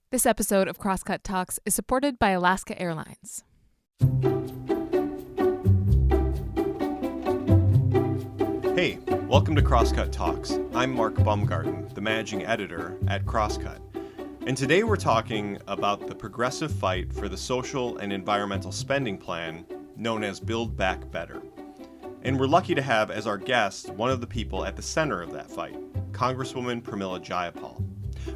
This episode of Crosscut Talks is supported by Alaska Airlines. Hey, welcome to Crosscut Talks. I'm Mark Baumgarten, the managing editor at Crosscut. And today we're talking about the progressive fight for the social and environmental spending plan known as Build Back Better. And we're lucky to have as our guest one of the people at the center of that fight, Congresswoman Pramila Jayapal.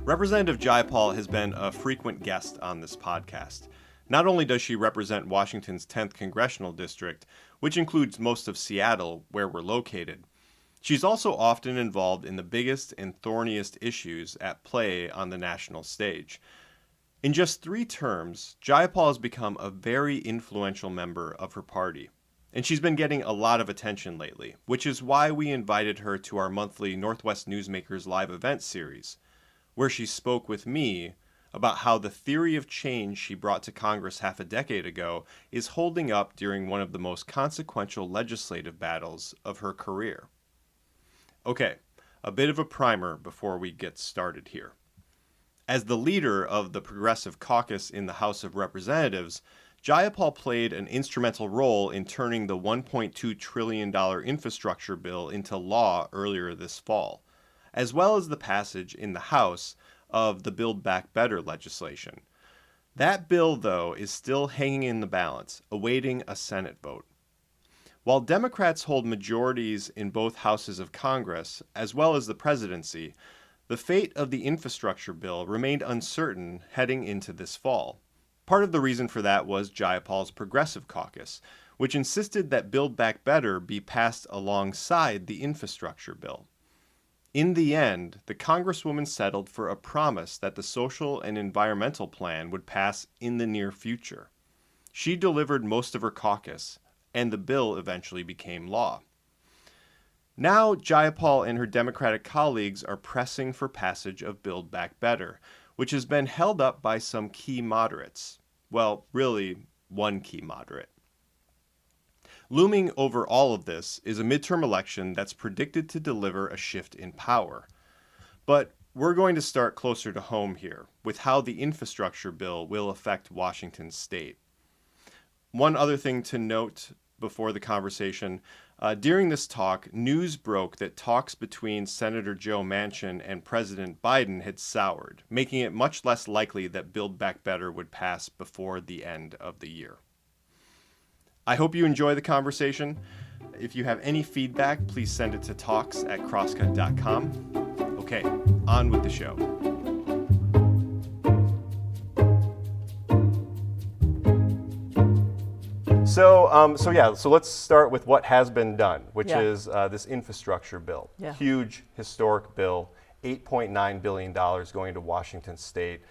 Representative Jayapal has been a frequent guest on this podcast. Not only does she represent Washington's 10th Congressional District, which includes most of Seattle, where we're located, she's also often involved in the biggest and thorniest issues at play on the national stage. In just 3 terms, Jayapal has become a very influential member of her party. And she's been getting a lot of attention lately, which is why we invited her to our monthly Northwest Newsmakers live event series, where she spoke with me about how the theory of change she brought to Congress half a decade ago is holding up during one of the most consequential legislative battles of her career. Okay, a bit of a primer before we get started here. As the leader of the Progressive Caucus in the House of Representatives, Jayapal played an instrumental role in turning the $1.2 trillion infrastructure bill into law earlier this fall, as well as the passage in the House of the Build Back Better legislation. That bill, though, is still hanging in the balance, awaiting a Senate vote. While Democrats hold majorities in both houses of Congress, as well as the presidency, the fate of the infrastructure bill remained uncertain heading into this fall. Part of the reason for that was Jayapal's Progressive Caucus, which insisted that Build Back Better be passed alongside the infrastructure bill. In the end, the Congresswoman settled for a promise that the social and environmental plan would pass in the near future. She delivered most of her caucus, and the bill eventually became law. Now, Jayapal and her Democratic colleagues are pressing for passage of Build Back Better, which has been held up by some key moderates. Well, really, one key moderate. Looming over all of this is a midterm election that's predicted to deliver a shift in power. But we're going to start closer to home here, with how the infrastructure bill will affect Washington state. One other thing to note before the conversation, during this talk, news broke that talks between Senator Joe Manchin and President Biden had soured, making it much less likely that Build Back Better would pass before the end of the year. I hope you enjoy the conversation. If you have any feedback, please send it to talks@crosscut.com. Okay, on with the show. So let's start with what has been done, which is this infrastructure bill. Yeah. Huge, historic bill, $8.9 billion going to Washington state,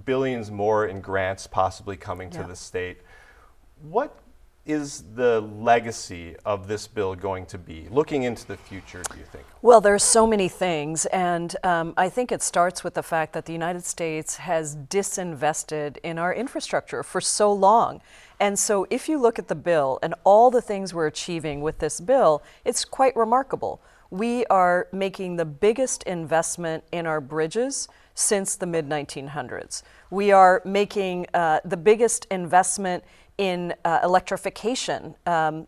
billions more in grants possibly coming to the state. What is the legacy of this bill going to be, looking into the future, do you think? Well, there's so many things, and I think it starts with the fact that the United States has disinvested in our infrastructure for so long. And so if you look at the bill and all the things we're achieving with this bill, it's quite remarkable. We are making the biggest investment in our bridges since the mid-1900s. We are making the biggest investment in electrification and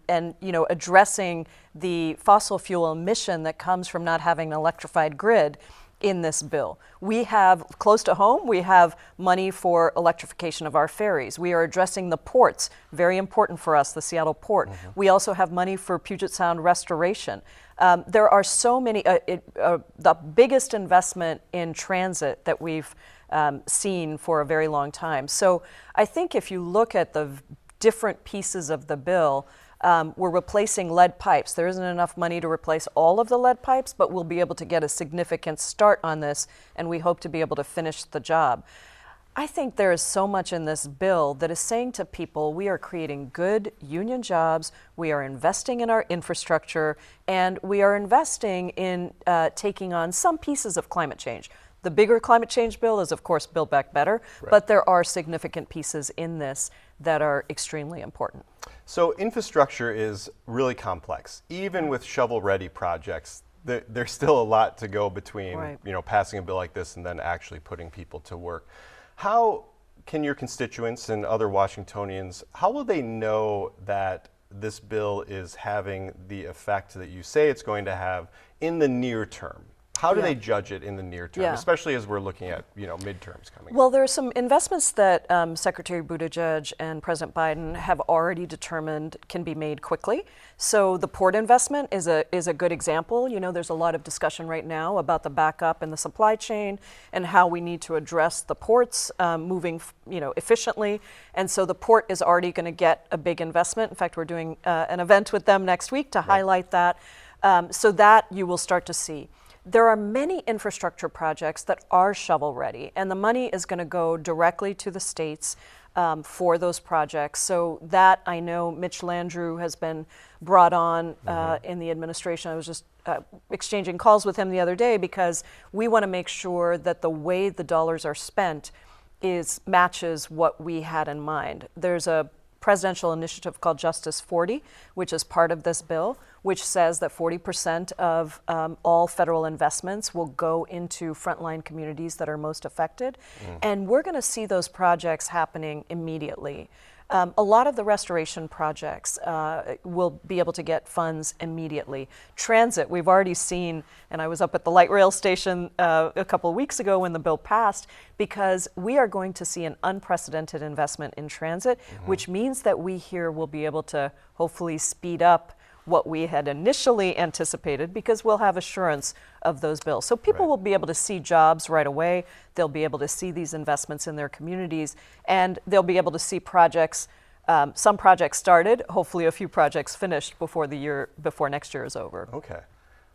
addressing the fossil fuel emission that comes from not having an electrified grid in this bill. We have, close to home, we have money for electrification of our ferries. We are addressing the ports, very important for us, the Seattle port. Mm-hmm. We also have money for Puget Sound restoration. There are so many, the biggest investment in transit that we've seen for a very long time. So I think if you look at the different pieces of the bill, we're replacing lead pipes. There isn't enough money to replace all of the lead pipes, but we'll be able to get a significant start on this, and we hope to be able to finish the job. I think there is so much in this bill that is saying to people, we are creating good union jobs, we are investing in our infrastructure, and we are investing in taking on some pieces of climate change. The bigger climate change bill is, of course, Build Back Better, right, but there are significant pieces in this that are extremely important. So infrastructure is really complex. Even with shovel-ready projects, there's still a lot to go between, right, passing a bill like this and then actually putting people to work. How can your constituents and other Washingtonians, how will they know that this bill is having the effect that you say it's going to have in the near term? How do they judge it in the near term, especially as we're looking at midterms coming? Well, there are some investments that Secretary Buttigieg and President Biden have already determined can be made quickly. So the port investment is a good example. There's a lot of discussion right now about the backup in the supply chain and how we need to address the ports moving efficiently. And so the port is already going to get a big investment. In fact, we're doing an event with them next week to highlight that. So that you will start to see. There are many infrastructure projects that are shovel ready, and the money is going to go directly to the states for those projects. So that I know Mitch Landrieu has been brought on in the administration. I was just exchanging calls with him the other day because we want to make sure that the way the dollars are spent matches what we had in mind. There's a presidential initiative called Justice 40, which is part of this bill, which says that 40% of all federal investments will go into frontline communities that are most affected. And we're going to see those projects happening immediately. A lot of the restoration projects will be able to get funds immediately. Transit, we've already seen, and I was up at the light rail station a couple of weeks ago when the bill passed, because we are going to see an unprecedented investment in transit, which means that we here will be able to hopefully speed up what we had initially anticipated, because we'll have assurance of those bills. So people will be able to see jobs right away. They'll be able to see these investments in their communities, and they'll be able to see projects, some projects started, hopefully a few projects finished before next year is over. Okay.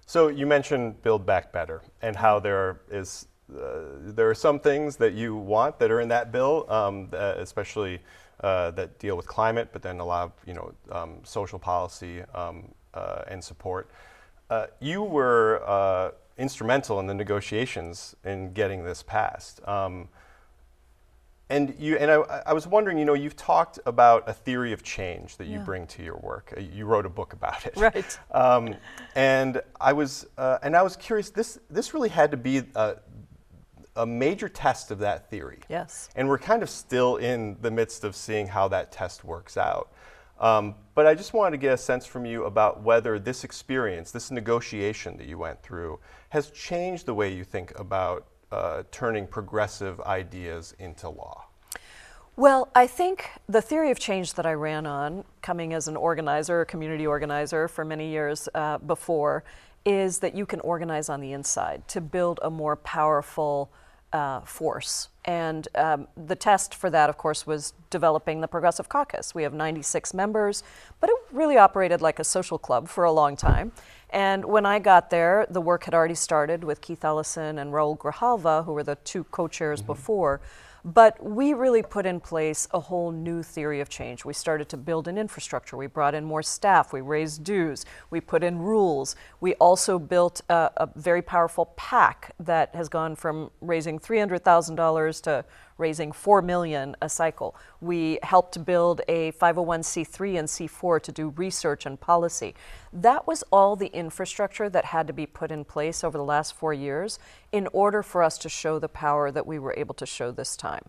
So you mentioned Build Back Better and how there are some things that you want that are in that bill, especially that deal with climate, but then a lot of social policy and support. You were instrumental in the negotiations in getting this passed, and I was wondering, you've talked about a theory of change that you bring to your work. You wrote a book about it, right? And I was curious. This really had to be a major test of that theory. Yes. And we're kind of still in the midst of seeing how that test works out. But I just wanted to get a sense from you about whether this experience, this negotiation that you went through, has changed the way you think about turning progressive ideas into law. Well, I think the theory of change that I ran on, coming as an organizer, a community organizer for many years before, is that you can organize on the inside to build a more powerful force. And the test for that, of course, was developing the Progressive Caucus. We have 96 members, but it really operated like a social club for a long time. And when I got there, the work had already started with Keith Ellison and Raul Grijalva, who were the two co-chairs before. But we really put in place a whole new theory of change. We started to build an infrastructure. We brought in more staff. We raised dues. We put in rules. We also built a very powerful PAC that has gone from raising $300,000 to raising $4 million a cycle. We helped build a 501c3 and C4 to do research and policy. That was all the infrastructure that had to be put in place over the last 4 years in order for us to show the power that we were able to show this time.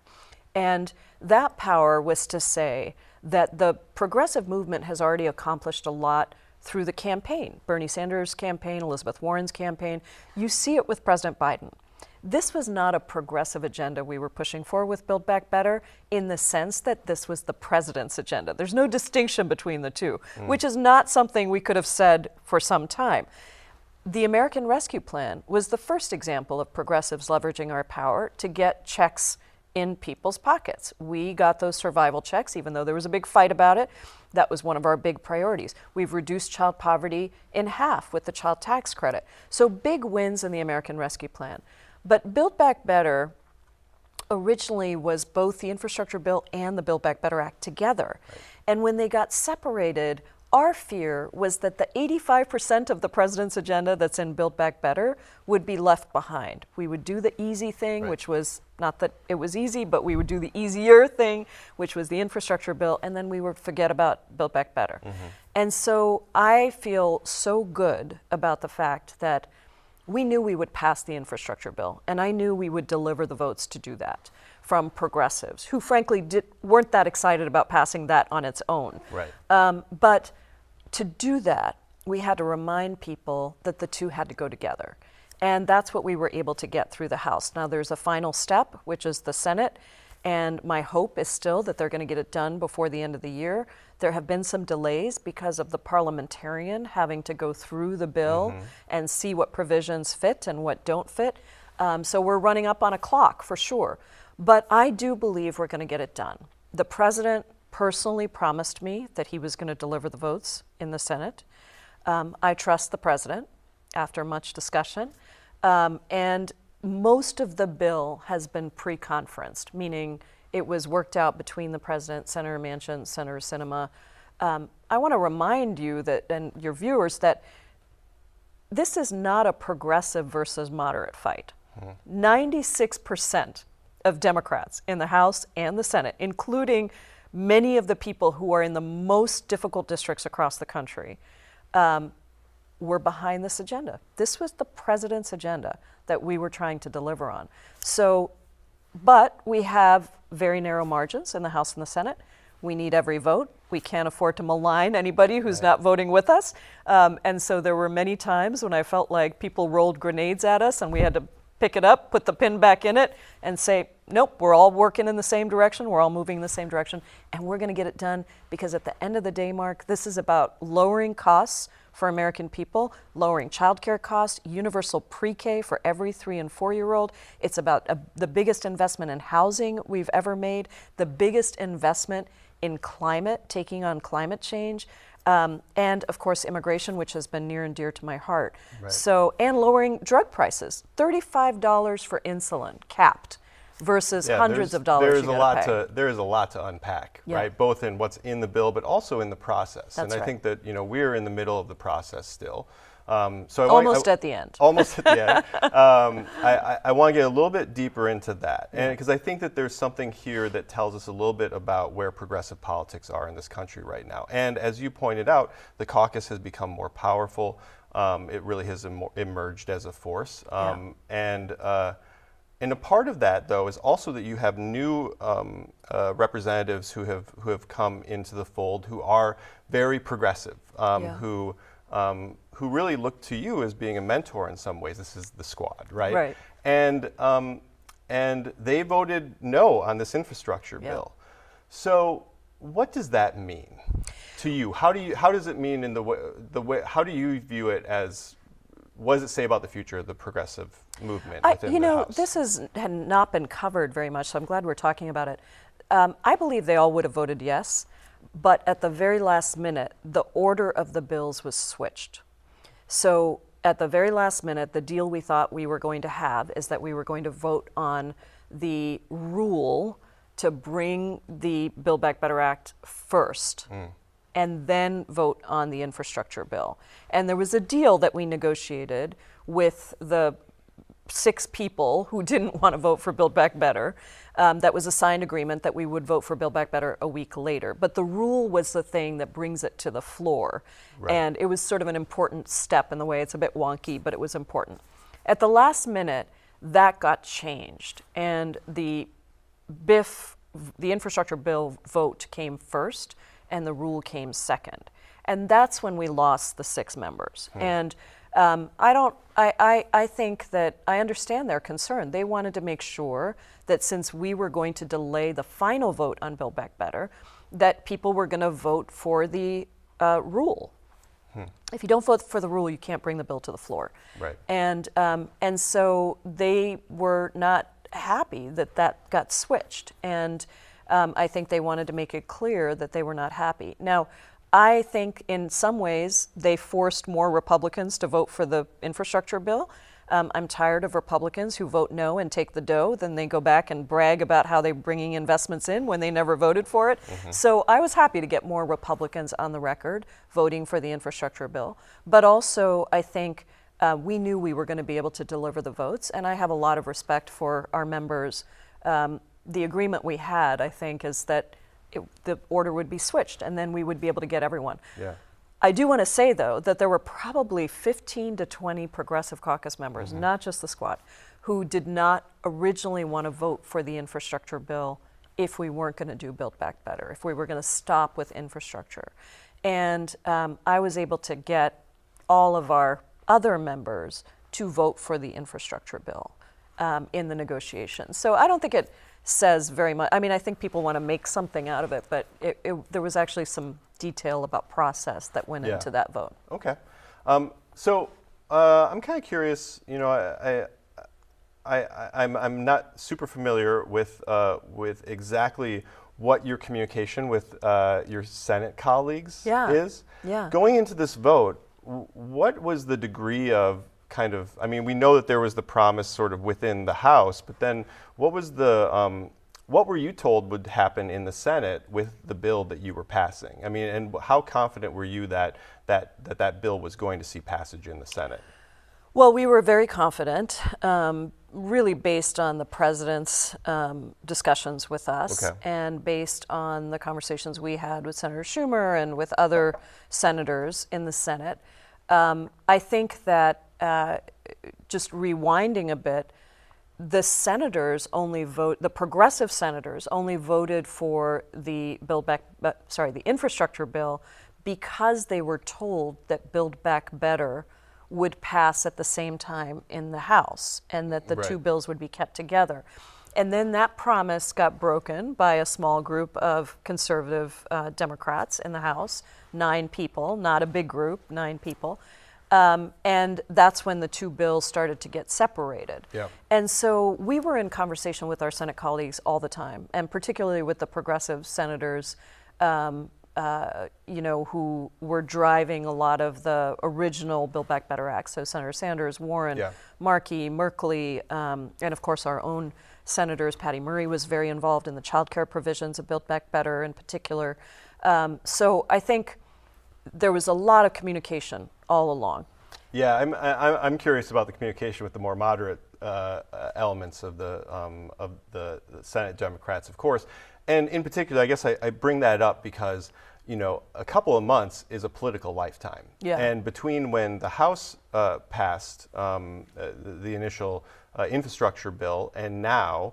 And that power was to say that the progressive movement has already accomplished a lot through the campaign. Bernie Sanders' campaign, Elizabeth Warren's campaign. You see it with President Biden. This was not a progressive agenda we were pushing for with Build Back Better, in the sense that this was the president's agenda. There's no distinction between the two, which is not something we could have said for some time. The American Rescue Plan was the first example of progressives leveraging our power to get checks in people's pockets. We got those survival checks, even though there was a big fight about it. That was one of our big priorities. We've reduced child poverty in half with the child tax credit. So big wins in the American Rescue Plan. But Build Back Better originally was both the infrastructure bill and the Build Back Better Act together. Right. And when they got separated, our fear was that the 85% of the president's agenda that's in Build Back Better would be left behind. We would do the easy thing, which was not that it was easy, but we would do the easier thing, which was the infrastructure bill, and then we would forget about Build Back Better. And so I feel so good about the fact that we knew we would pass the infrastructure bill, and I knew we would deliver the votes to do that. from progressives who frankly weren't that excited about passing that on its own. Right. But to do that, we had to remind people that the two had to go together. And that's what we were able to get through the House. Now there's a final step, which is the Senate. And my hope is still that they're going to get it done before the end of the year. There have been some delays because of the parliamentarian having to go through the bill and see what provisions fit and what don't fit. So we're running up on a clock for sure. But I do believe we're going to get it done. The president personally promised me that he was going to deliver the votes in the Senate. I trust the president after much discussion. And most of the bill has been pre-conferenced, meaning it was worked out between the president, Senator Manchin, Senator Sinema. I want to remind you that, and your viewers, that this is not a progressive versus moderate fight. 96% of Democrats in the House and the Senate, including many of the people who are in the most difficult districts across the country, were behind this agenda. This was the president's agenda that we were trying to deliver on. So, but we have very narrow margins in the House and the Senate. We need every vote. We can't afford to malign anybody who's not voting with us. And so there were many times when I felt like people rolled grenades at us and we had to pick it up, put the pin back in it, and say, nope, we're all working in the same direction, we're all moving in the same direction, and we're going to get it done because at the end of the day, Mark, this is about lowering costs for American people, lowering childcare costs, universal pre-K for every 3- and 4-year-old. It's about the biggest investment in housing we've ever made, the biggest investment in climate, taking on climate change, and of course immigration, which has been near and dear to my heart. Right. So, and lowering drug prices, $35 for insulin, capped, versus hundreds of dollars There is a lot to unpack, right? Both in what's in the bill, but also in the process. That's and I think that we're in the middle of the process still. So almost at the end. Almost at the end. I want to get a little bit deeper into that, and because I think that there's something here that tells us a little bit about where progressive politics are in this country right now. And as you pointed out, the caucus has become more powerful. It really has emerged as a force, and a part of that, though, is also that you have new representatives who have come into the fold who are very progressive, who really look to you as being a mentor in some ways. This is the squad, right? Right. And they voted no on this infrastructure bill. So what does that mean to you? How does it mean in the way? How do you view it as? What does it say about the future of the progressive movement within the House? This had not been covered very much, so I'm glad we're talking about it. I believe they all would have voted yes, but at the very last minute, the order of the bills was switched. So at the very last minute, the deal we thought we were going to have is that we were going to vote on the rule to bring the Build Back Better Act first. And then vote on the infrastructure bill. And there was a deal that we negotiated with the 6 people who didn't want to vote for Build Back Better. That was a signed agreement that we would vote for Build Back Better a week later. But the rule was the thing that brings it to the floor. Right. And it was sort of an important step in the way. It's a bit wonky, but it was important. At the last minute, that got changed. And the infrastructure bill vote came first, and the rule came second. And that's when we lost the 6 members. And I think that I understand their concern. They wanted to make sure that since we were going to delay the final vote on Build Back Better, that people were going to vote for the rule. If you don't vote for the rule, you can't bring the bill to the floor. Right. And so they were not happy that got switched. And I think they wanted to make it clear that they were not happy. Now, I think in some ways they forced more Republicans to vote for the infrastructure bill. I'm tired of Republicans who vote no and take the dough, then they go back and brag about how they're bringing investments in when they never voted for it. So I was happy to get more Republicans on the record voting for the infrastructure bill. But also, I think we knew we were going to be able to deliver the votes, and I have a lot of respect for our members. The agreement we had, I think, is that the order would be switched, and then we would be able to get everyone. Yeah. I do want to say, though, that there were probably 15 to 20 progressive caucus members, not just the squad, who did not originally want to vote for the infrastructure bill if we weren't going to do Build Back Better, if we were going to stop with infrastructure. And I was able to get all of our other members to vote for the infrastructure bill in the negotiations. So I don't think it says very much. I mean, I think people want to make something out of it, but there was actually some detail about process that went into that vote. Okay. So I'm kind of curious, you know, I'm not super familiar with exactly what your communication with your Senate colleagues is. Yeah. Going into this vote, what was the degree of kind of, I mean, we know that there was the promise sort of within the House, but then what was the, what were you told would happen in the Senate with the bill that you were passing? I mean, and how confident were you that that bill was going to see passage in the Senate? Well, we were very confident, really based on the president's discussions with us and based on the conversations we had with Senator Schumer and with other senators in the Senate. I think that just rewinding a bit, the progressive senators only voted for the the infrastructure bill because they were told that Build Back Better would pass at the same time in the House and that the two bills would be kept together. And then that promise got broken by a small group of conservative Democrats in the House, 9 people, not a big group, 9 people. And that's when the two bills started to get separated. Yeah. And so we were in conversation with our Senate colleagues all the time, and particularly with the progressive senators, you know, who were driving a lot of the original Build Back Better Act. So Senator Sanders, Warren, Markey, Merkley, and of course our own senators. Patty Murray was very involved in the child care provisions of Build Back Better in particular. So I think there was a lot of communication all along. Yeah, I'm curious about the communication with the more moderate elements of the Senate Democrats, of course, and in particular, I guess I bring that up because, you know, a couple of months is a political lifetime. Yeah. And between when the House passed the initial infrastructure bill and now,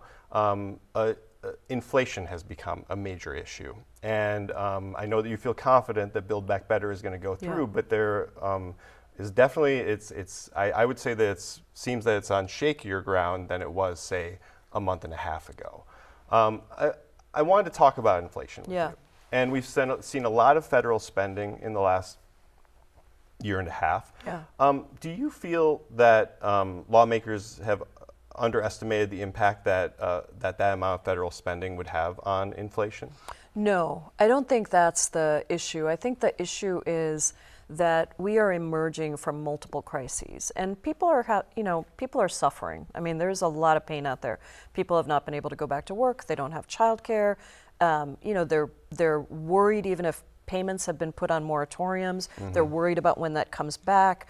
inflation has become a major issue. And I know that you feel confident that Build Back Better is going to go through, but there is definitely, I would say that it seems that it's on shakier ground than it was, say, a month and a half ago. I wanted to talk about inflation with you. And we've seen a lot of federal spending in the last year and a half. Yeah. Do you feel that lawmakers have underestimated the impact that that amount of federal spending would have on inflation? No, I don't think that's the issue. I think the issue is that we are emerging from multiple crises, and people are suffering. I mean, there's a lot of pain out there. People have not been able to go back to work. They don't have childcare. You know, they're worried even if payments have been put on moratoriums. They're worried about when that comes back.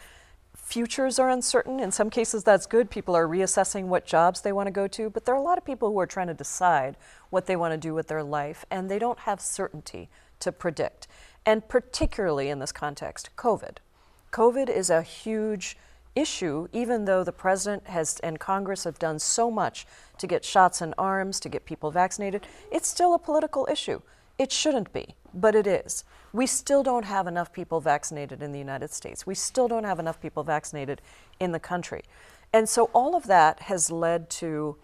Futures are uncertain. In some cases, that's good. People are reassessing what jobs they want to go to, but there are a lot of people who are trying to decide what they want to do with their life, and they don't have certainty to predict. And particularly in this context, COVID. COVID is a huge issue, even though the president and Congress have done so much to get shots in arms, to get people vaccinated. It's still a political issue. It shouldn't be, but it is. We still don't have enough people vaccinated in the United States. We still don't have enough people vaccinated in the country. And so all of that has led to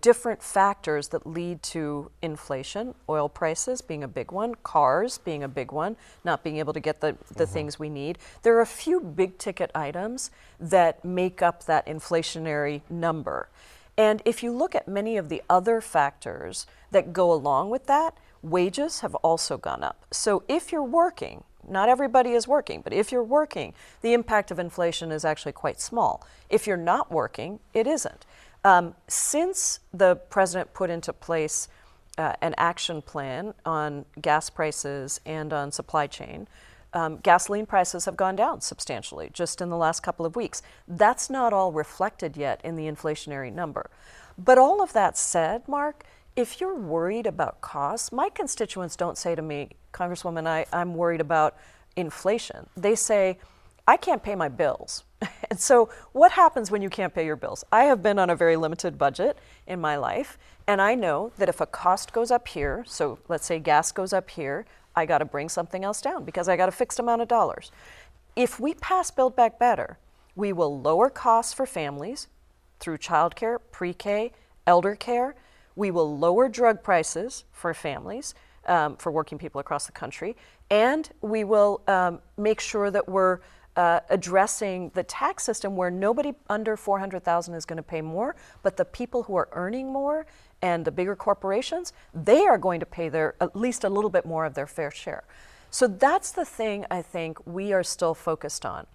different factors that lead to inflation, oil prices being a big one, cars being a big one, not being able to get the things we need. There are a few big ticket items that make up that inflationary number. And if you look at many of the other factors that go along with that, wages have also gone up. So if you're working, not everybody is working, but if you're working, the impact of inflation is actually quite small. If you're not working, it isn't. Since the president put into place an action plan on gas prices and on supply chain, gasoline prices have gone down substantially just in the last couple of weeks. That's not all reflected yet in the inflationary number. But all of that said, Mark, if you're worried about costs, my constituents don't say to me, Congresswoman, I'm worried about inflation. They say, I can't pay my bills. And so what happens when you can't pay your bills? I have been on a very limited budget in my life, and I know that if a cost goes up here, so let's say gas goes up here, I got to bring something else down because I got a fixed amount of dollars. If we pass Build Back Better, we will lower costs for families through childcare, pre-K, elder care. We will lower drug prices for families, for working people across the country, and we will make sure that we're addressing the tax system where nobody under 400,000 is going to pay more, but the people who are earning more and the bigger corporations, they are going to pay their at least a little bit more of their fair share. So that's the thing I think we are still focused on.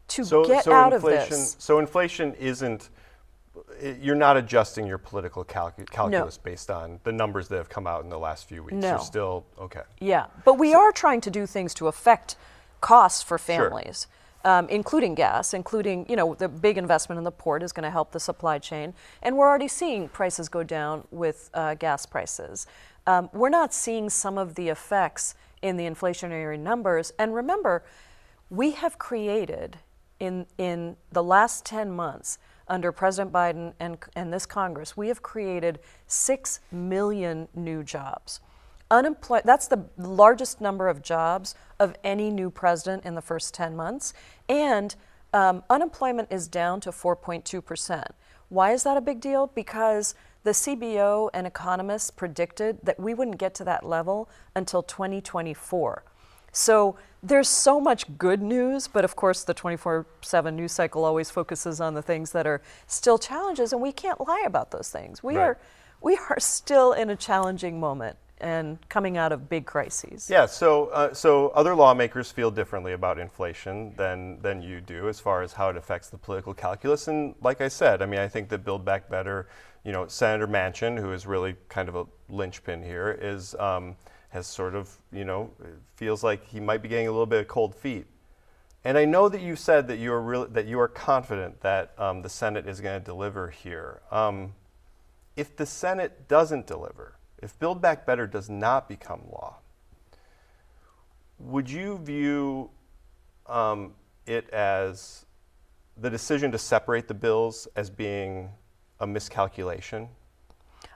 To get out of this. So inflation isn't, you're not adjusting your political calculus based on the numbers that have come out in the last few weeks. No. You're still, okay. Yeah, but we are trying to do things to affect costs for families, including gas, including, the big investment in the port is going to help the supply chain. And we're already seeing prices go down with gas prices. We're not seeing some of the effects in the inflationary numbers. And remember, we have created in the last 10 months under President Biden and this Congress, we have created 6 million new jobs. That's the largest number of jobs of any new president in the first 10 months. And unemployment is down to 4.2%. Why is that a big deal? Because the CBO and economists predicted that we wouldn't get to that level until 2024. So there's so much good news, but of course the 24/7 news cycle always focuses on the things that are still challenges, and we can't lie about those things. We are still in a challenging moment and coming out of big crises. Yeah, so other lawmakers feel differently about inflation than you do as far as how it affects the political calculus. And like I said, I think that Build Back Better, Senator Manchin, who is really kind of a linchpin here, has sort of, feels like he might be getting a little bit of cold feet. And I know that you said that you are confident that the Senate is going to deliver here. If the Senate doesn't deliver, if Build Back Better does not become law, would you view it as the decision to separate the bills as being a miscalculation?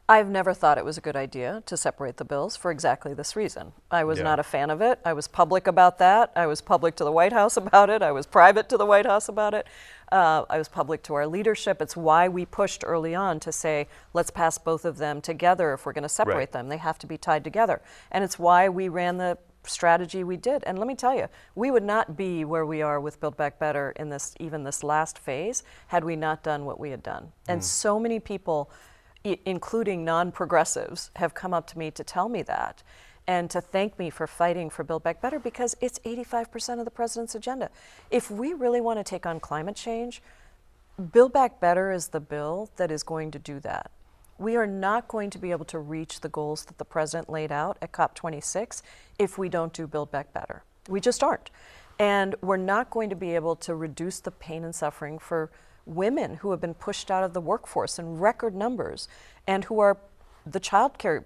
I've never thought it was a good idea to separate the bills for exactly this reason. I was not a fan of it. I was public about that. I was public to the White House about it. I was private to the White House about it. I was public to our leadership. It's why we pushed early on to say, let's pass both of them together if we're going to separate them. They have to be tied together. And it's why we ran the strategy we did. And let me tell you, we would not be where we are with Build Back Better in even this last phase had we not done what we had done. And so many people, including non-progressives, have come up to me to tell me that and to thank me for fighting for Build Back Better, because it's 85% of the president's agenda. If we really want to take on climate change, Build Back Better is the bill that is going to do that. We are not going to be able to reach the goals that the president laid out at COP26 if we don't do Build Back Better. We just aren't. And we're not going to be able to reduce the pain and suffering for women who have been pushed out of the workforce in record numbers and who are the child care,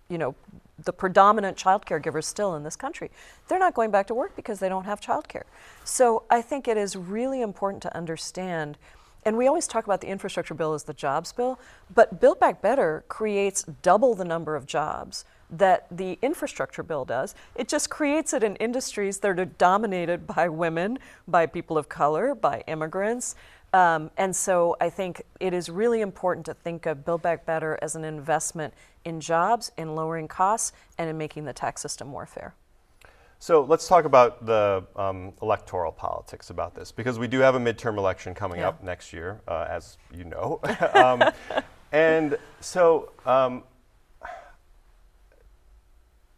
the predominant child caregivers still in this country. They're not going back to work because they don't have child care. So I think it is really important to understand, and we always talk about the infrastructure bill as the jobs bill, but Build Back Better creates double the number of jobs that the infrastructure bill does. It just creates it in industries that are dominated by women, by people of color, by immigrants. And so I think it is really important to think of Build Back Better as an investment in jobs, in lowering costs, and in making the tax system more fair. So let's talk about the electoral politics about this, because we do have a midterm election coming up next year, as you know. And so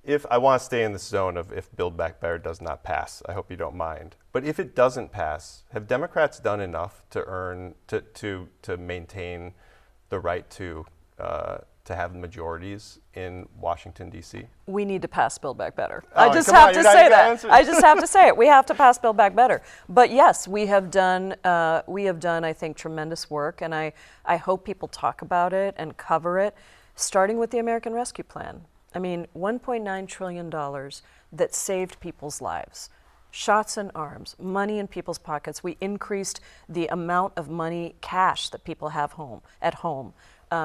if I want to stay in this zone of if Build Back Better does not pass, I hope you don't mind. But if it doesn't pass, have Democrats done enough to maintain the right to have majorities in Washington, D.C.? We need to pass Build Back Better. Oh, I just have to say that. I just have to say it. We have to pass Build Back Better. But yes, we have done, I think, tremendous work, and I hope people talk about it and cover it, starting with the American Rescue Plan. I mean, $1.9 trillion that saved people's lives. shots in arms, money in people's pockets. We increased the amount of money, cash, that people have at home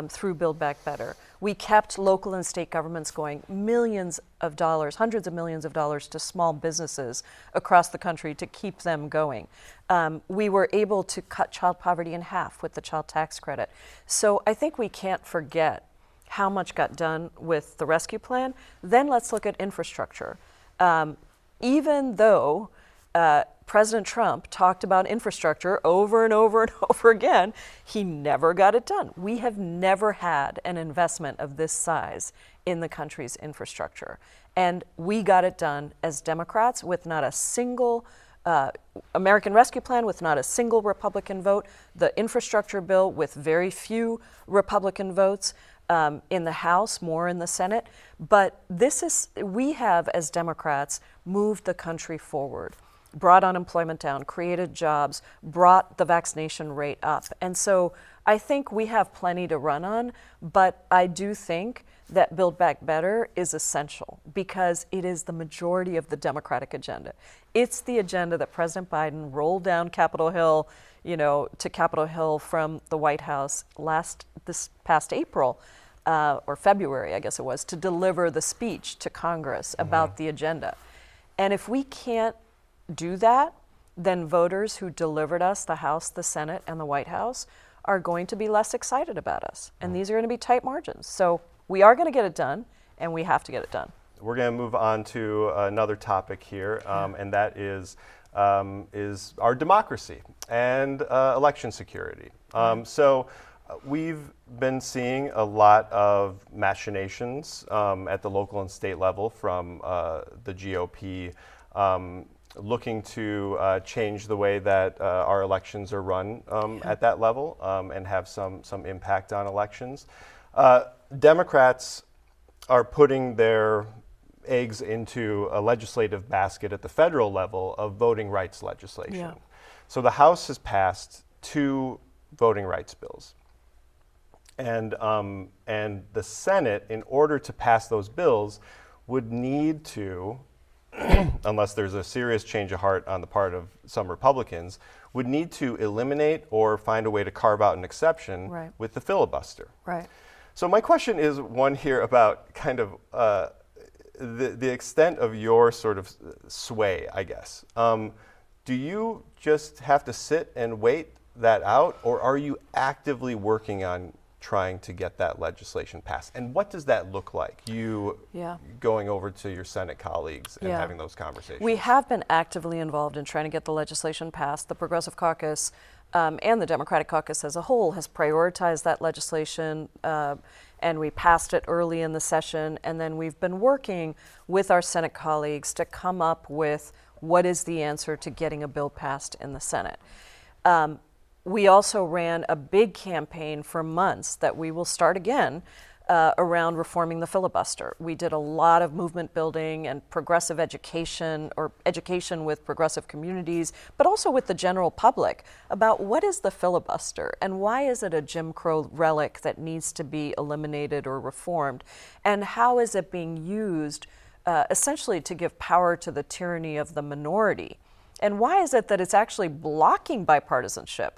through Build Back Better. We kept local and state governments going, millions of dollars, hundreds of millions of dollars to small businesses across the country to keep them going. We were able to cut child poverty in half with the child tax credit. So I think we can't forget how much got done with the rescue plan. Then let's look at infrastructure. Even though President Trump talked about infrastructure over and over and over again, he never got it done. We have never had an investment of this size in the country's infrastructure. And we got it done as Democrats with not a single American Rescue Plan, with not a single Republican vote, the infrastructure bill with very few Republican votes. In the House, more in the Senate. But we have, as Democrats, moved the country forward, brought unemployment down, created jobs, brought the vaccination rate up. And so I think we have plenty to run on, but I do think that Build Back Better is essential because it is the majority of the Democratic agenda. It's the agenda that President Biden rolled down Capitol Hill, to Capitol Hill from the White House this past April, or February, I guess it was, to deliver the speech to Congress about the agenda. And if we can't do that, then voters who delivered us the House, the Senate, and the White House are going to be less excited about us. And these are going to be tight margins. So we are going to get it done, and we have to get it done. We're going to move on to another topic here, and that is our democracy and election security. So we've been seeing a lot of machinations at the local and state level from the GOP looking to change the way that our elections are run at that level and have some impact on elections. Democrats are putting their eggs into a legislative basket at the federal level of voting rights legislation. Yeah. So the House has passed 2 voting rights bills. And the Senate, in order to pass those bills, would need to, unless there's a serious change of heart on the part of some Republicans, would need to eliminate or find a way to carve out an exception with the filibuster. Right. So my question is one here about kind of the extent of your sort of sway, I guess. Do you just have to sit and wait that out, or are you actively working on trying to get that legislation passed? And what does that look like, you going over to your Senate colleagues and having those conversations? We have been actively involved in trying to get the legislation passed. The Progressive Caucus and the Democratic Caucus as a whole has prioritized that legislation, and we passed it early in the session. And then we've been working with our Senate colleagues to come up with what is the answer to getting a bill passed in the Senate. We also ran a big campaign for months that we will start again around reforming the filibuster. We did a lot of movement building and progressive education, or education with progressive communities, but also with the general public about what is the filibuster and why is it a Jim Crow relic that needs to be eliminated or reformed, and how is it being used essentially to give power to the tyranny of the minority. And why is it that it's actually blocking bipartisanship?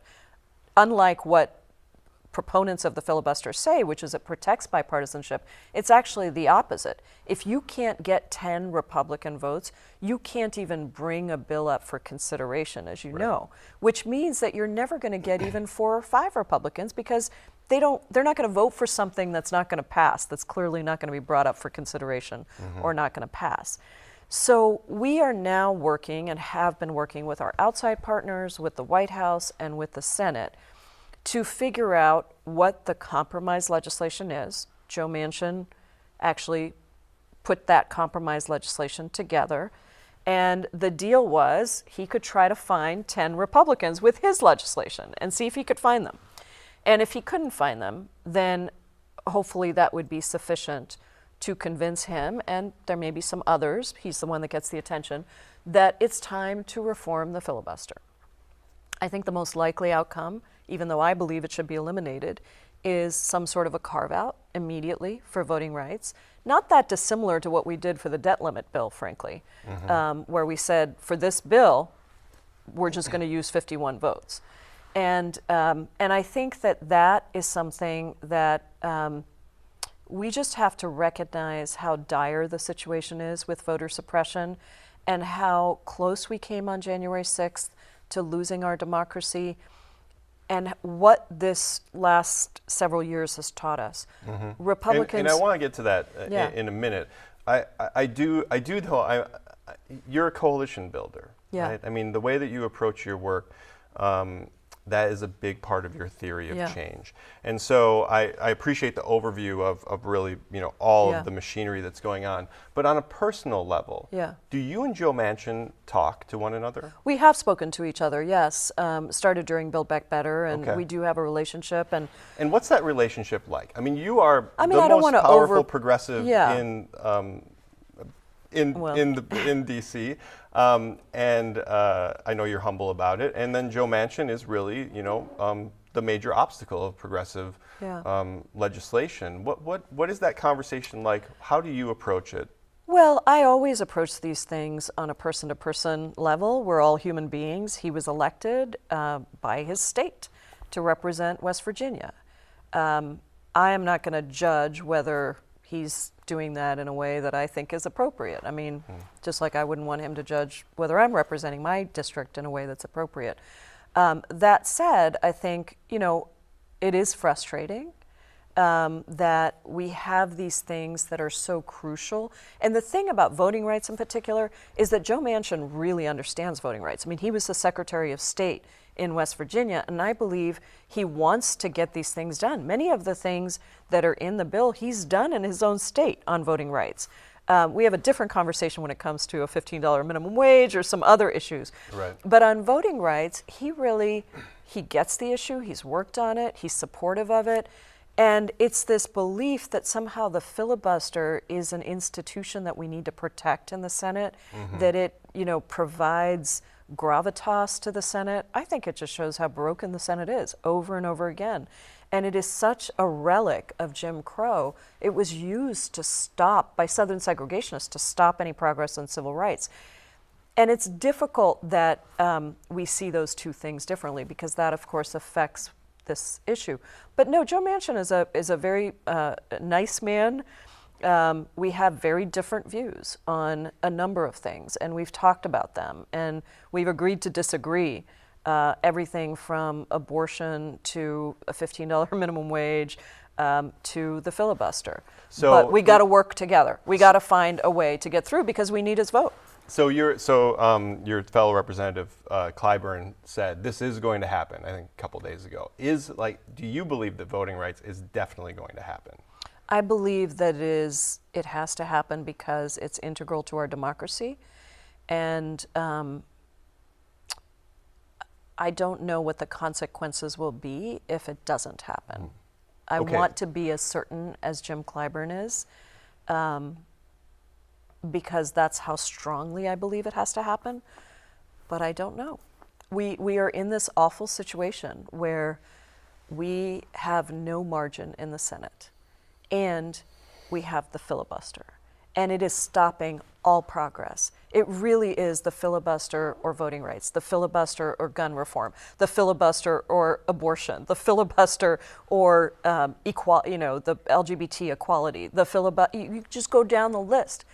Unlike what proponents of the filibuster say, which is it protects bipartisanship, it's actually the opposite. If you can't get 10 Republican votes, you can't even bring a bill up for consideration, as you know, which means that you're never going to get even 4 or 5 Republicans because they're not going to vote for something that's not going to pass, that's clearly not going to be brought up for consideration or not going to pass. So we are now working and have been working with our outside partners, with the White House and with the Senate, to figure out what the compromise legislation is. Joe Manchin actually put that compromise legislation together. And the deal was he could try to find 10 Republicans with his legislation and see if he could find them. And if he couldn't find them, then hopefully that would be sufficient to convince him, and there may be some others, he's the one that gets the attention, that it's time to reform the filibuster. I think the most likely outcome, even though I believe it should be eliminated, is some sort of a carve-out immediately for voting rights, not that dissimilar to what we did for the debt limit bill, frankly, where we said, for this bill, we're just going to use 51 votes. And I think that is something that we just have to recognize how dire the situation is with voter suppression and how close we came on January 6th to losing our democracy, and what this last several years has taught us. Republicans... And I want to get to that in a minute. I do though, you're a coalition builder, right? I mean, the way that you approach your work, that is a big part of your theory of change. And so I appreciate the overview of really, all of the machinery that's going on. But on a personal level, do you and Joe Manchin talk to one another? We have spoken to each other, yes. Started during Build Back Better, and we do have a relationship. And what's that relationship like? I mean, you are the don't most powerful progressive in DC, and I know you're humble about it. And then Joe Manchin is really, the major obstacle of progressive legislation. What is that conversation like? How do you approach it? Well, I always approach these things on a person-to-person level. We're all human beings. He was elected by his state to represent West Virginia. I am not going to judge whether he's doing that in a way that I think is appropriate. I mean, just like I wouldn't want him to judge whether I'm representing my district in a way that's appropriate. That said, I think, it is frustrating that we have these things that are so crucial. And the thing about voting rights in particular is that Joe Manchin really understands voting rights. I mean, he was the Secretary of State in West Virginia, and I believe he wants to get these things done. Many of the things that are in the bill, he's done in his own state on voting rights. We have a different conversation when it comes to a $15 minimum wage or some other issues. Right. But on voting rights, he gets the issue, he's worked on it, he's supportive of it. And it's this belief that somehow the filibuster is an institution that we need to protect in the Senate, that it, provides gravitas to the Senate. I think it just shows how broken the Senate is over and over again. And it is such a relic of Jim Crow. It was used to stop, by Southern segregationists, to stop any progress on civil rights. And it's difficult that we see those two things differently, because that, of course, affects this issue. But no, Joe Manchin is a very nice man. We have very different views on a number of things, and we've talked about them, and we've agreed to disagree. Everything from abortion to a $15 minimum wage to the filibuster. But we got to work together. We got to find a way to get through, because we need his vote. So your fellow representative Clyburn said this is going to happen, I think a couple days ago. Do you believe that voting rights is definitely going to happen? I believe that it has to happen because it's integral to our democracy, and I don't know what the consequences will be if it doesn't happen. I want to be as certain as Jim Clyburn is, because that's how strongly I believe it has to happen, but I don't know. We are in this awful situation where we have no margin in the Senate, and we have the filibuster, and it is stopping all progress. It really is the filibuster or voting rights, the filibuster or gun reform, the filibuster or abortion, the filibuster or the LGBT equality, you just go down the list.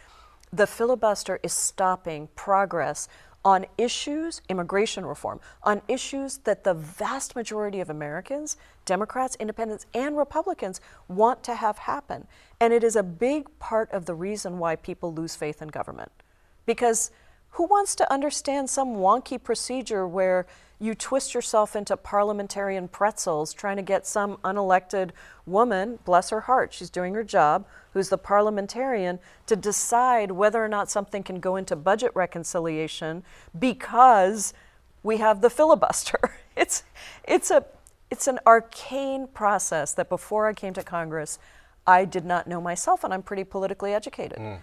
The filibuster is stopping progress on issues, immigration reform, on issues that the vast majority of Americans, Democrats, Independents, and Republicans want to have happen. And it is a big part of the reason why people lose faith in government. Because who wants to understand some wonky procedure where you twist yourself into parliamentarian pretzels trying to get some unelected woman, bless her heart, she's doing her job, who's the parliamentarian, to decide whether or not something can go into budget reconciliation because we have the filibuster. It's an arcane process that before I came to Congress, I did not know myself, and I'm pretty politically educated.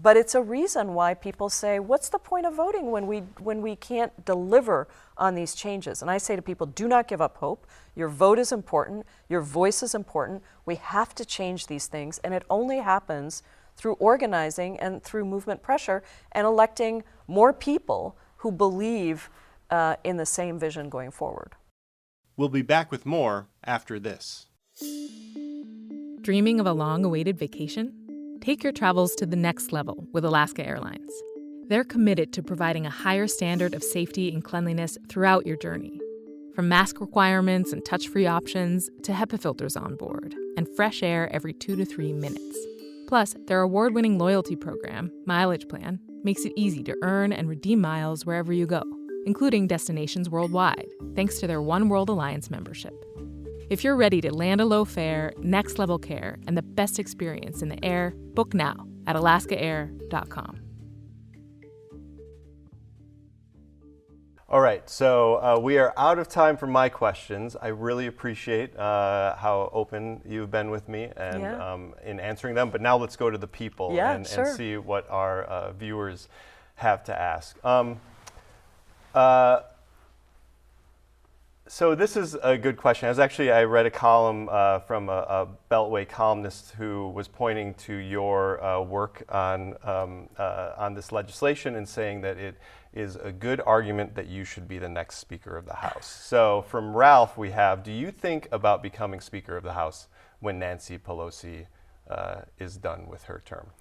But it's a reason why people say, what's the point of voting when we can't deliver on these changes? And I say to people, do not give up hope. Your vote is important. Your voice is important. We have to change these things, and it only happens through organizing and through movement pressure and electing more people who believe in the same vision going forward. We'll be back with more after this. Dreaming of a long-awaited vacation? Take your travels to the next level with Alaska Airlines. They're committed to providing a higher standard of safety and cleanliness throughout your journey. From mask requirements and touch-free options to HEPA filters on board and fresh air every 2 to 3 minutes. Plus, their award-winning loyalty program, Mileage Plan, makes it easy to earn and redeem miles wherever you go, including destinations worldwide, thanks to their One World Alliance membership. If you're ready to land a low fare, next level care, and the best experience in the air, book now at alaskaair.com. All right, so we are out of time for my questions. I really appreciate how open you've been with me and in answering them. But now let's go to the people and see what our viewers have to ask. So this is a good question. I read a column from a Beltway columnist who was pointing to your work on this legislation and saying that it is a good argument that you should be the next Speaker of the House. So from Ralph we have, do you think about becoming Speaker of the House when Nancy Pelosi is done with her term?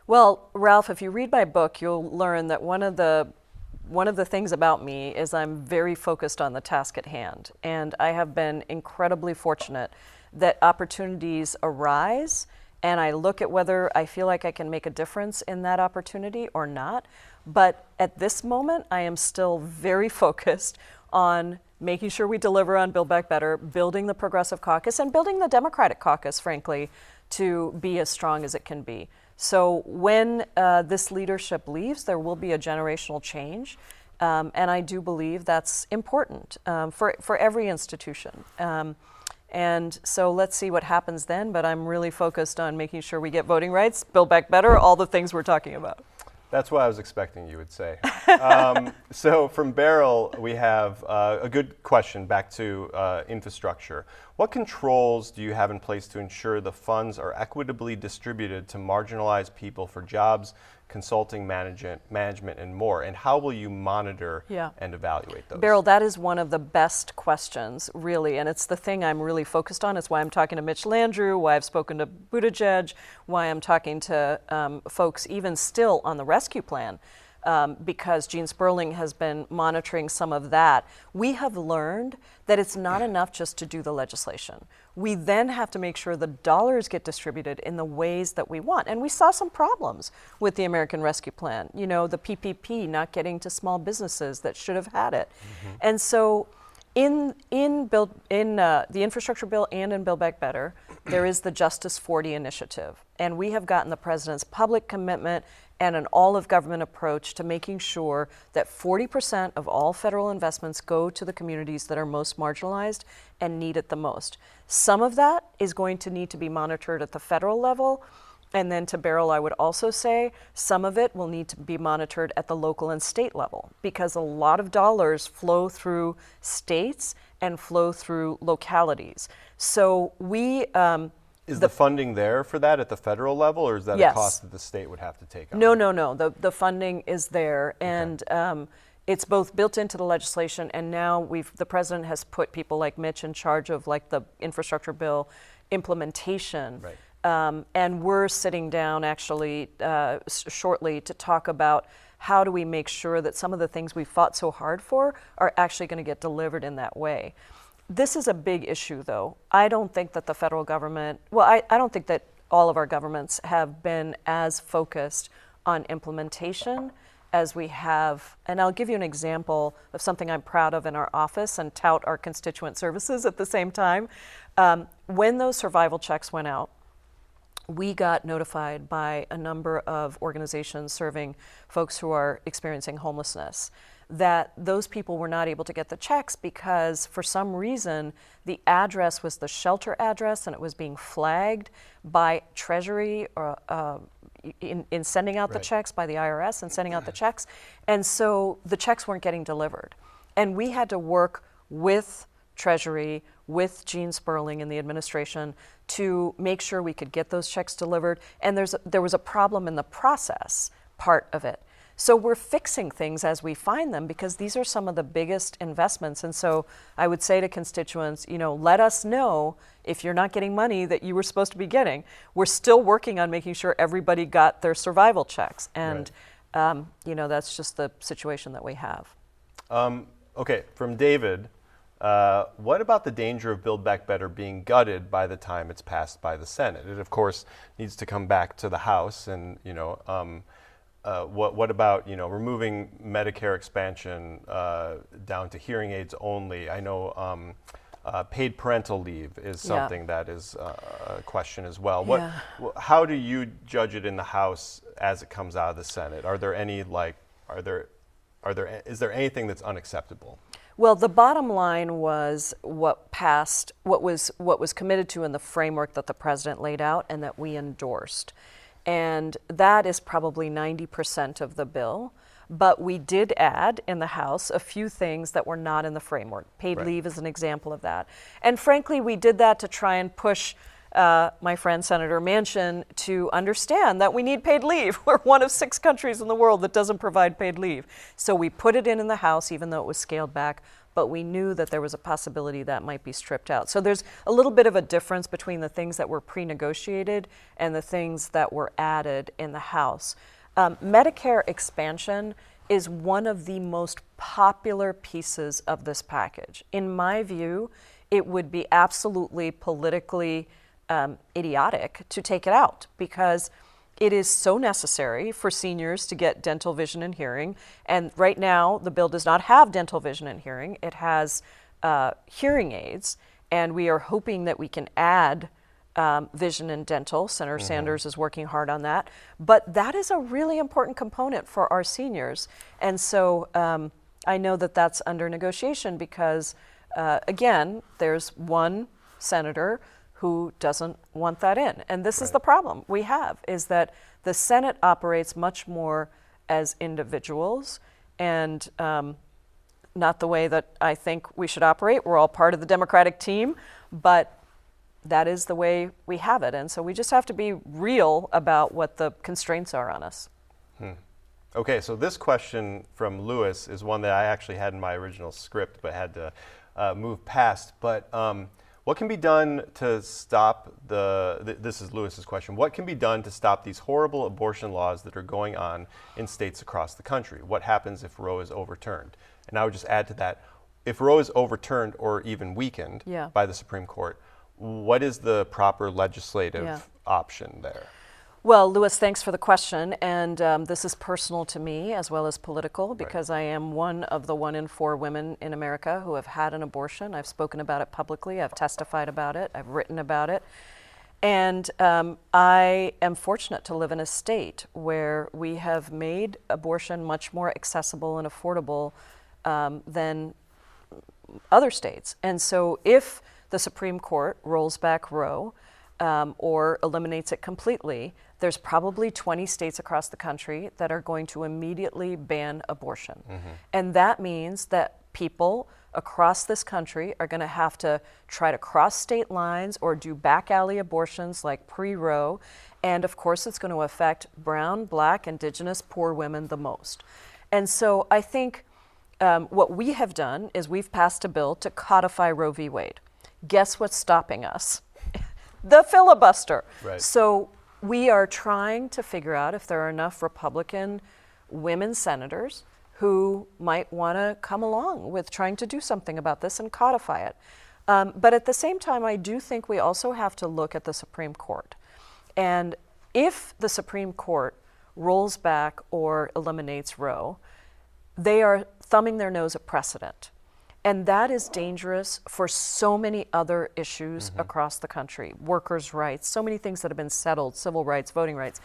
Well, Ralph, if you read my book, you'll learn that one of the things about me is I'm very focused on the task at hand. And I have been incredibly fortunate that opportunities arise and I look at whether I feel like I can make a difference in that opportunity or not. But at this moment, I am still very focused on making sure we deliver on Build Back Better, building the Progressive Caucus, and building the Democratic Caucus, frankly, to be as strong as it can be. So when this leadership leaves, there will be a generational change. And I do believe that's important for every institution. And so let's see what happens then, but I'm really focused on making sure we get voting rights, Build Back Better, all the things we're talking about. That's what I was expecting you would say. So from Beryl, we have a good question back to infrastructure. What controls do you have in place to ensure the funds are equitably distributed to marginalized people for jobs, consulting, management, and more? And how will you monitor and evaluate those? Beryl, that is one of the best questions, really, and it's the thing I'm really focused on. It's why I'm talking to Mitch Landrieu, why I've spoken to Buttigieg, why I'm talking to folks even still on the rescue plan, because Gene Sperling has been monitoring some of that. We have learned that it's not enough just to do the legislation. We then have to make sure the dollars get distributed in the ways that we want. And we saw some problems with the American Rescue Plan. You know, the PPP not getting to small businesses that should have had it. And so in the infrastructure bill and in Build Back Better, there is the Justice 40 initiative. And we have gotten the president's public commitment and an all-of-government approach to making sure that 40% of all federal investments go to the communities that are most marginalized and need it the most. Some of that is going to need to be monitored at the federal level, and then to Beryl, I would also say some of it will need to be monitored at the local and state level, because a lot of dollars flow through states and flow through localities. So we Is the funding there for that at the federal level, or is that a cost that the state would have to take on? No. The funding is there, and it's both built into the legislation, and now the president has put people like Mitch in charge of like the infrastructure bill implementation. Right. And we're sitting down actually shortly to talk about how do we make sure that some of the things we fought so hard for are actually going to get delivered in that way. This is a big issue, though. I don't think that the federal government, I don't think that all of our governments have been as focused on implementation as we have. And I'll give you an example of something I'm proud of in our office and tout our constituent services at the same time. When those survival checks went out, we got notified by a number of organizations serving folks who are experiencing homelessness that those people were not able to get the checks because for some reason the address was the shelter address and it was being flagged by Treasury or in sending out the checks by the IRS and sending out the checks. And so the checks weren't getting delivered. And we had to work with Treasury, with Gene Sperling and the administration to make sure we could get those checks delivered. And there was a problem in the process part of it. So we're fixing things as we find them because these are some of the biggest investments. And so I would say to constituents, let us know if you're not getting money that you were supposed to be getting. We're still working on making sure everybody got their survival checks. And, that's just the situation that we have. Okay, from David, what about the danger of Build Back Better being gutted by the time it's passed by the Senate? It, of course, needs to come back to the House, and what about removing Medicare expansion down to hearing aids only? I know paid parental leave is something that is a question as well. How do you judge it in the House as it comes out of the Senate? Are there any is there anything that's unacceptable? Well, the bottom line was what was committed to in the framework that the president laid out and that we endorsed. And that is probably 90% of the bill. But we did add in the House a few things that were not in the framework. Paid leave is an example of that. And frankly, we did that to try and push my friend Senator Manchin to understand that we need paid leave. We're one of 6 countries in the world that doesn't provide paid leave. So we put it in the House, even though it was scaled back, but we knew that there was a possibility that might be stripped out. So there's a little bit of a difference between the things that were pre-negotiated and the things that were added in the House. Medicare expansion is one of the most popular pieces of this package. In my view, it would be absolutely politically idiotic to take it out because it is so necessary for seniors to get dental, vision, and hearing. And right now, the bill does not have dental, vision, and hearing. It has hearing aids, and we are hoping that we can add vision and dental. Senator Sanders is working hard on that. But that is a really important component for our seniors. And so I know that that's under negotiation because, again, there's one senator who doesn't want that in. And this is the problem we have, is that the Senate operates much more as individuals and not the way that I think we should operate. We're all part of the Democratic team, but that is the way we have it. And so we just have to be real about what the constraints are on us. Okay, so this question from Lewis is one that I actually had in my original script but had to move past. But what can be done to stop this is Lewis's question, what can be done to stop these horrible abortion laws that are going on in states across the country? What happens if Roe is overturned? And I would just add to that, if Roe is overturned or even weakened by the Supreme Court, what is the proper legislative option there? Well, Lewis, thanks for the question. And this is personal to me as well as political because I am one of the 1 in 4 women in America who have had an abortion. I've spoken about it publicly. I've testified about it. I've written about it. And I am fortunate to live in a state where we have made abortion much more accessible and affordable than other states. And so if the Supreme Court rolls back Roe or eliminates it completely, there's probably 20 states across the country that are going to immediately ban abortion. And that means that people across this country are going to have to try to cross state lines or do back alley abortions like pre-Roe. And of course, it's going to affect brown, black, indigenous, poor women the most. And so I think what we have done is we've passed a bill to codify Roe v. Wade. Guess what's stopping us? The filibuster. So we are trying to figure out if there are enough Republican women senators who might want to come along with trying to do something about this and codify it. But at the same time, I do think we also have to look at the Supreme Court. And if the Supreme Court rolls back or eliminates Roe, they are thumbing their nose at precedent. And that is dangerous for so many other issues across the country. Workers' rights, so many things that have been settled, civil rights, voting rights.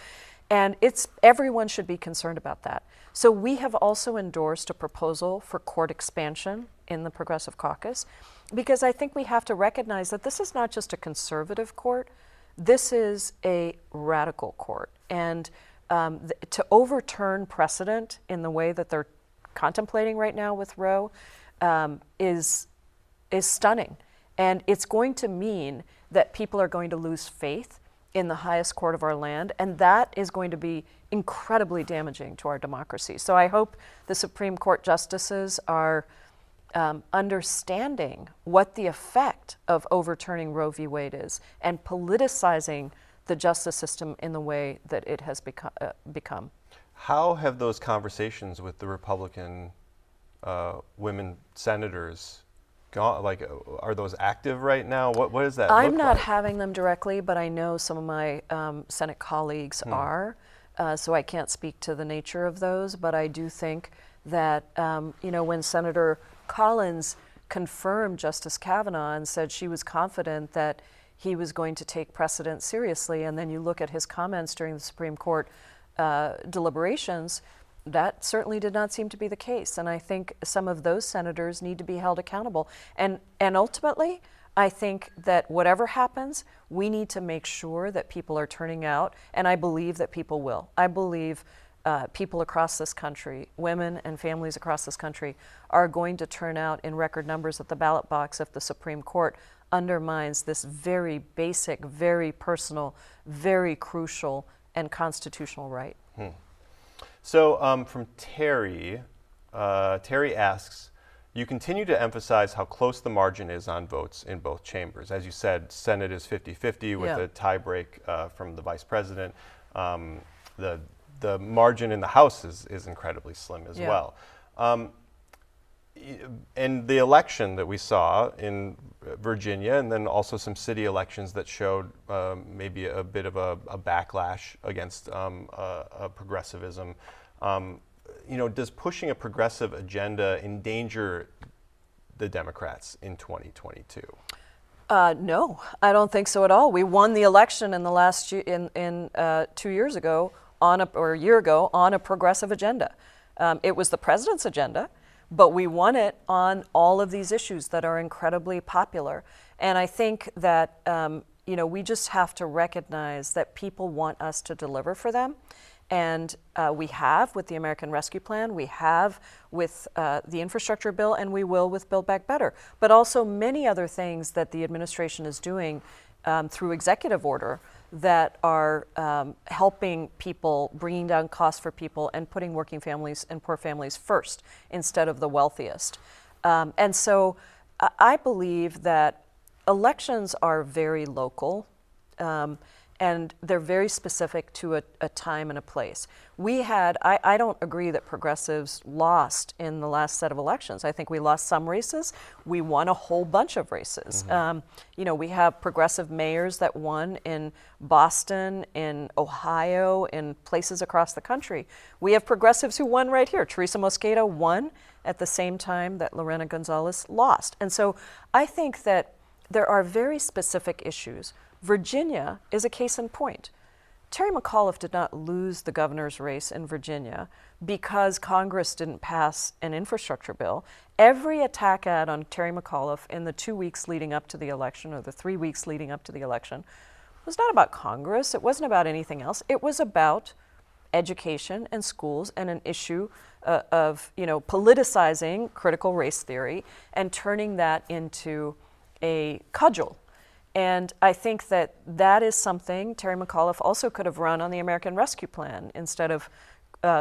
And everyone should be concerned about that. So we have also endorsed a proposal for court expansion in the Progressive Caucus, because I think we have to recognize that this is not just a conservative court, this is a radical court. And to overturn precedent in the way that they're contemplating right now with Roe is stunning. And it's going to mean that people are going to lose faith in the highest court of our land, and that is going to be incredibly damaging to our democracy. So I hope the Supreme Court justices are understanding what the effect of overturning Roe v. Wade is and politicizing the justice system in the way that it has become. How have those conversations with the Republican women senators gone? Like, are those active right now? What does that look like? I'm not having them directly, but I know some of my Senate colleagues are, so I can't speak to the nature of those, but I do think that, when Senator Collins confirmed Justice Kavanaugh and said she was confident that he was going to take precedent seriously, and then you look at his comments during the Supreme Court deliberations, that certainly did not seem to be the case. And I think some of those senators need to be held accountable. And ultimately, I think that whatever happens, we need to make sure that people are turning out, and I believe that people will. I believe people across this country, women and families across this country, are going to turn out in record numbers at the ballot box if the Supreme Court undermines this very basic, very personal, very crucial, and constitutional right. So from Terry, Terry asks, you continue to emphasize how close the margin is on votes in both chambers. As you said, Senate is 50-50 with a tie break from the vice president. The margin in the House is incredibly slim as well. And the election that we saw in Virginia, and then also some city elections that showed maybe a bit of a backlash against progressivism. Does pushing a progressive agenda endanger the Democrats in 2022? No, I don't think so at all. We won the election in the last in 2 years ago or a year ago on a progressive agenda. It was the president's agenda, but we won it on all of these issues that are incredibly popular. And I think that we just have to recognize that people want us to deliver for them. And we have with the American Rescue Plan, we have with the infrastructure bill, and we will with Build Back Better. But also many other things that the administration is doing through executive order that are helping people, bringing down costs for people and putting working families and poor families first instead of the wealthiest. And so I believe that elections are very local. And they're very specific to a time and a place. I don't agree that progressives lost in the last set of elections. I think we lost some races. We won a whole bunch of races. We have progressive mayors that won in Boston, in Ohio, in places across the country. We have progressives who won right here. Teresa Mosqueda won at the same time that Lorena Gonzalez lost. And so I think that there are very specific issues. Virginia is a case in point. Terry McAuliffe did not lose the governor's race in Virginia because Congress didn't pass an infrastructure bill. Every attack ad on Terry McAuliffe in the 2 weeks leading up to the election, or the 3 weeks leading up to the election, was not about Congress. It wasn't about anything else. It was about education and schools and an issue of politicizing critical race theory and turning that into a cudgel. And I think that that is something Terry McAuliffe also could have run on the American Rescue Plan instead of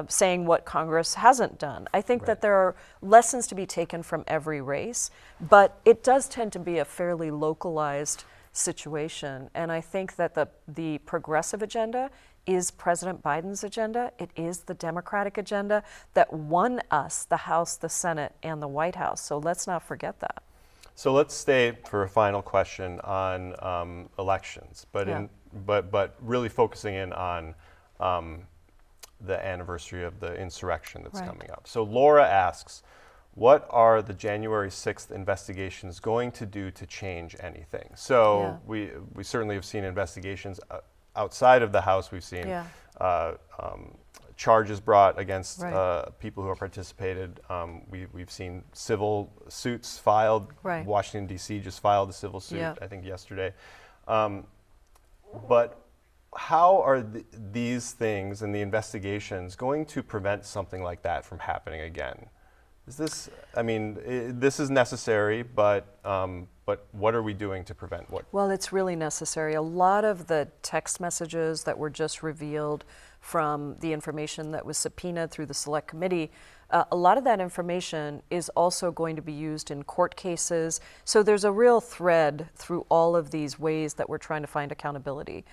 saying what Congress hasn't done. I think that there are lessons to be taken from every race, but it does tend to be a fairly localized situation. And I think that the progressive agenda is President Biden's agenda. It is the Democratic agenda that won us the House, the Senate, and the White House. So let's not forget that. So let's stay for a final question on elections, but really focusing in on the anniversary of the insurrection that's coming up. So Laura asks, what are the January 6th investigations going to do to change anything? So we certainly have seen investigations outside of the House. We've seen charges brought against people who have participated. We've seen civil suits filed. Washington, D.C. just filed a civil suit, I think yesterday. But how are these things and the investigations going to prevent something like that from happening again? Is this, I mean, this is necessary, but what are we doing to prevent what? Well, it's really necessary. A lot of the text messages that were just revealed from the information that was subpoenaed through the Select Committee, a lot of that information is also going to be used in court cases. So there's a real thread through all of these ways that we're trying to find accountability.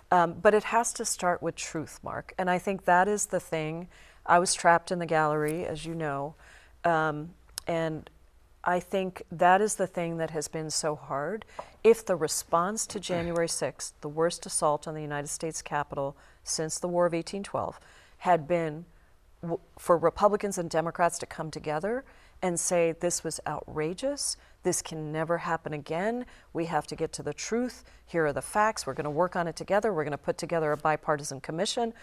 But it has to start with truth, Mark. And I think that is the thing. I was trapped in the gallery, as you know. And I think that is the thing that has been so hard. If the response to January 6th, the worst assault on the United States Capitol since the War of 1812, had been for Republicans and Democrats to come together and say, this was outrageous, this can never happen again, we have to get to the truth, here are the facts, we're going to work on it together, we're going to put together a bipartisan commission,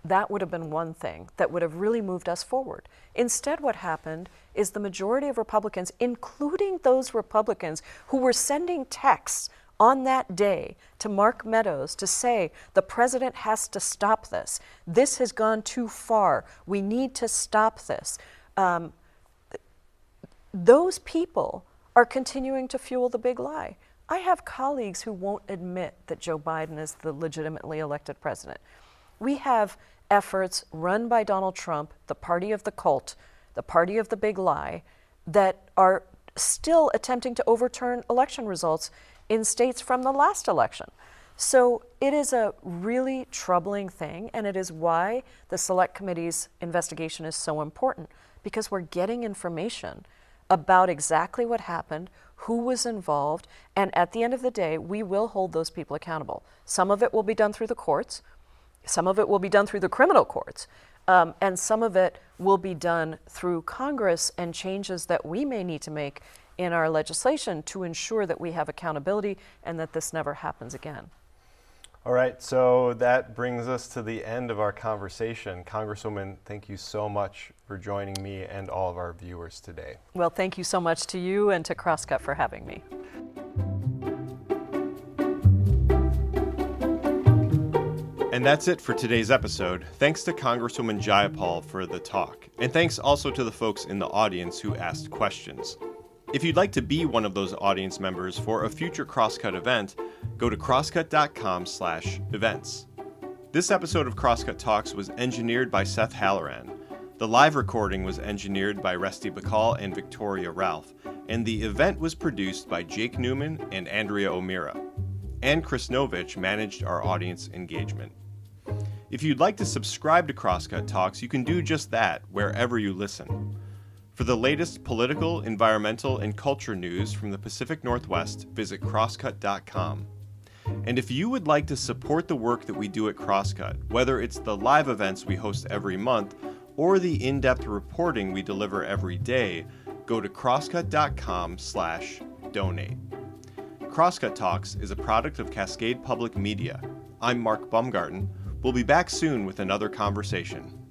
that would have been one thing that would have really moved us forward. Instead, what happened is the majority of Republicans, including those Republicans who were sending texts on that day to Mark Meadows to say, the president has to stop this. This has gone too far. We need to stop this. Those people are continuing to fuel the big lie. I have colleagues who won't admit that Joe Biden is the legitimately elected president. We have efforts run by Donald Trump, the party of the cult, the party of the big lie, that are still attempting to overturn election results in states from the last election. So it is a really troubling thing, and it is why the Select Committee's investigation is so important, because we're getting information about exactly what happened, who was involved, and at the end of the day, we will hold those people accountable. Some of it will be done through the courts, some of it will be done through the criminal courts, and some of it will be done through Congress and changes that we may need to make in our legislation to ensure that we have accountability and that this never happens again. All right, so that brings us to the end of our conversation. Congresswoman, thank you so much for joining me and all of our viewers today. Well, thank you so much to you and to Crosscut for having me. And that's it for today's episode. Thanks to Congresswoman Jayapal for the talk. And thanks also to the folks in the audience who asked questions. If you'd like to be one of those audience members for a future Crosscut event, go to crosscut.com/events. This episode of Crosscut Talks was engineered by Seth Halloran. The live recording was engineered by Rusty Bacall and Victoria Ralph, and the event was produced by Jake Newman and Andrea O'Meara. And Chris Novich managed our audience engagement. If you'd like to subscribe to Crosscut Talks, you can do just that wherever you listen. For the latest political, environmental, and culture news from the Pacific Northwest, visit crosscut.com. And if you would like to support the work that we do at Crosscut, whether it's the live events we host every month or the in-depth reporting we deliver every day, go to crosscut.com/donate. Crosscut Talks is a product of Cascade Public Media. I'm Mark Baumgarten. We'll be back soon with another conversation.